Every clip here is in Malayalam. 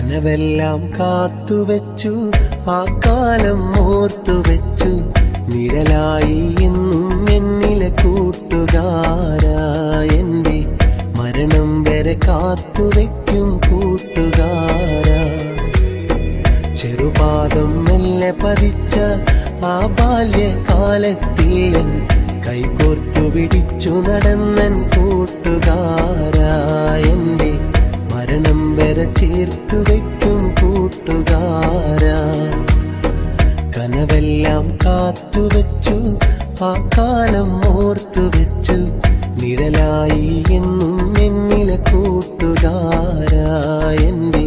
കനവെല്ലാം കാത്തുവെച്ചു, ആ കാലം ഓർത്തുവെച്ചു. നിഴലായി എന്നും എന്നിലെ കൂട്ടുകാരാ, എൻ്റെ മരണം വരെ കാത്തുവെക്കും കൂട്ടുകാരാ. ചെറുപാദം മെല്ലെ പതിച്ച ആ ബാല്യകാലത്തിൽ കൈകോർത്തു പിടിച്ചു നടന്നൻ കൂട്ടുകാരാ, എൻ്റെ മരണം വരെ ചേർത്തു വയ്ക്കും കൂട്ടുകാരാ. കനവെല്ലാം കാത്തുവെച്ചു, ആ കാലം ഓർത്തുവെച്ചു. നിഴലായി എന്നും എന്നിലെ കൂട്ടുകാരാ, എൻ്റെ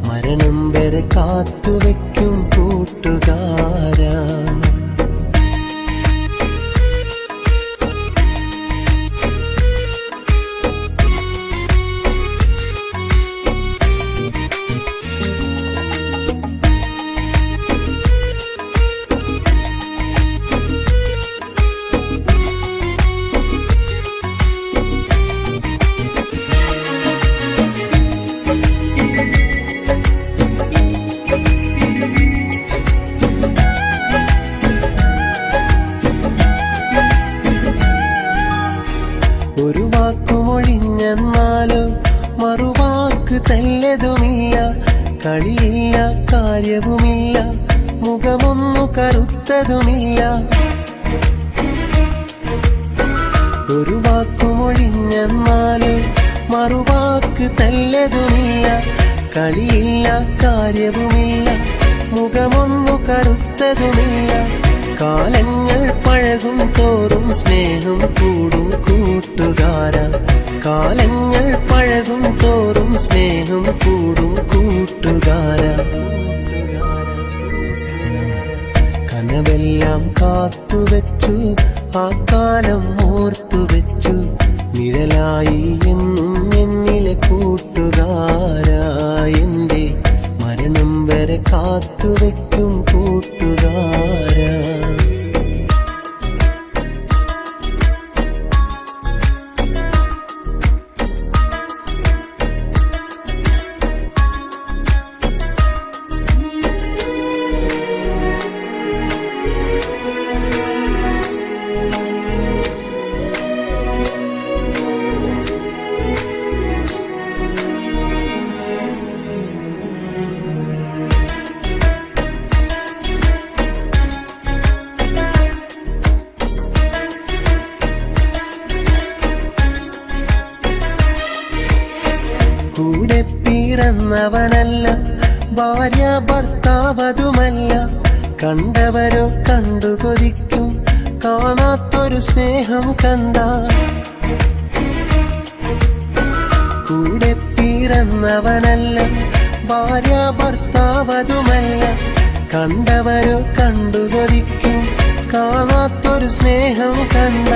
മരണം വരെ കാത്തുവെക്കും കൂട്ടുകാരാ. ഒരു വാക്കുമൊഴിഞ്ഞെന്നാലോ മറുവാക്ക് തെല്ലതുമില്ല. കളിയില്ല, കാര്യവുമില്ല, മുഖമൊന്നു കറുത്തതുമില്ല. ഒരു വാക്കുമൊഴിഞ്ഞെന്നാലോ മറുവാക്ക് തെല്ലതുമില്ല. കളിയില്ല, കാര്യവുമില്ല, മുഖമൊന്നു കറുത്തതുമില്ല. കാലങ്ങൾ പഴകും തോറും സ്നേഹം കൂടും കൂട്ടുകാരാ. കാലങ്ങൾ പഴകും തോറും സ്നേഹം കൂടും കൂട്ടുകാരാ. കനവെല്ലാം കാത്തുവെച്ചു, ആ കാലം ഓർത്തുവെച്ചു. നിഴലായി എന്നും എന്നിലെ കൂട്ടുകാരാ, എൻ്റെ മരണം വരെ കാത്തുവെക്കും കൂട്ടുകാരാ. കൂടെ പിറന്നവനല്ല, ഭാര്യ ഭർത്താവതുമല്ല. കണ്ടവരോ കണ്ടു കൊതിക്കും, കാണാത്തൊരു സ്നേഹം കണ്ട. കൂടെ പിറന്നവനല്ല, ഭാര്യ ഭർത്താവതുമല്ല. കണ്ടവരോ കണ്ടു കൊതിക്കും, കാണാത്തൊരു സ്നേഹം കണ്ട.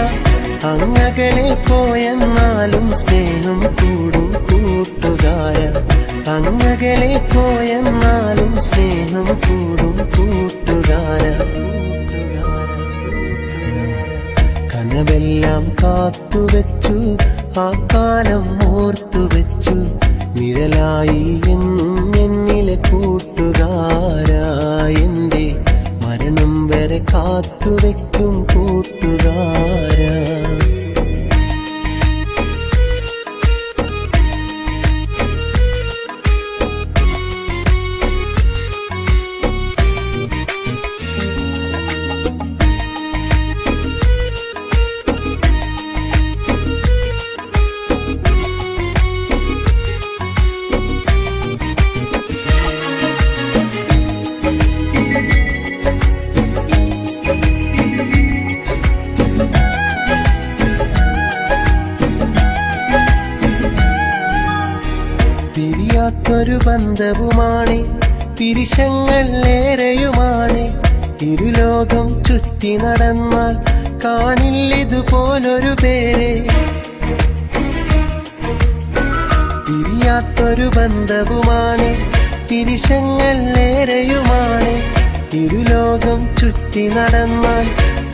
അങ്ങകലെ പോയെന്നാലും സ്നേഹം കൂടും കൂട്ടുകാരാ. അങ്ങകലെ പോയെന്നാലും സ്നേഹം കൂടും കൂട്ടുകാരാ. കനവെല്ലാം കാത്തുവെച്ചു, ആ കാലം ഓർത്തുവെച്ചു. നിഴലായി എന്നും എന്നിലെ കൂട്ടുകാരാ, എൻ്റെ മരണം വരെ കാത്തുവെക്കും കൂട്ടുകാരാ. പിരിയാത്തൊരു ബന്ധവുമാണ്, പിരിശങ്ങൾ ഏറെയുമാണ്. ഇരുലോകം ചുറ്റി നടന്നാൽ കാണില്ലിതുപോലൊരു പേര്. പിരിയാത്തൊരു ബന്ധവുമാണ്, പിരിശങ്ങൾ ഏറെയുമാണ്. ഇരുലോകം ചുറ്റി നടന്നാൽ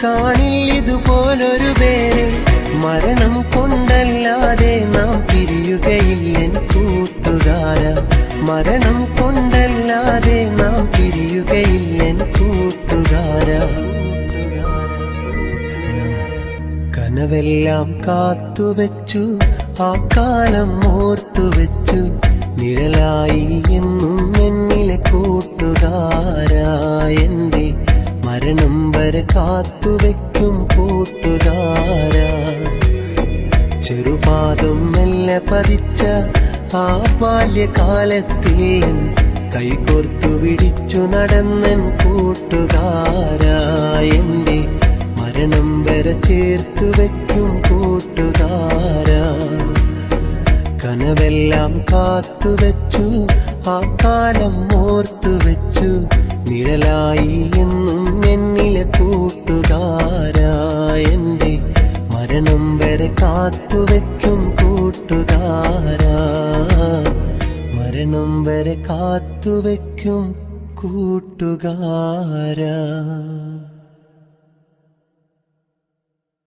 കാണില്ലിതുപോലൊരു പേര്. മരണം കൊണ്ടല്ലാതെ നാം പിരിയുകയില്ലെൻ കൂട്ടുകാര, മരണം കൊണ്ടല്ലാതെ നാം പിരിയുകയില്ലെൻ കൂട്ടുകാര. കനവെല്ലാം കാത്തുവെച്ചു, ആ കാലം ഓർത്തുവെച്ചു, നിഴലായി എന്നും എന്നിലെ കൂട്ടുകാരാ. എന്റെ മരണം വരെ കാത്തുവെക്കും കൂട്ടുകാരാ. ചെറുപാദം മെല്ലെ പതിച്ച ആ ബാല്യകാലത്തിൽ കൈകോർത്തു പിടിച്ചു നടന്നൻ കൂട്ടുകാരാ. എന്റെ മരണം വരെ ചേർത്തു വെക്കും കൂട്ടുകാരാ. കനവെല്ലാം കാത്തുവെച്ചു, ആ കാലം ഓർത്തുവെച്ചു, നിഴലായി എന്നും എന്നിലെ കൂട്ടുകാരാ. എന്റെ മരണം വരെ കാത്തുവെക്കും കൂട്ടുകാരാ. മരണം വരെ കാത്തുവെക്കും കൂട്ടുകാരാ.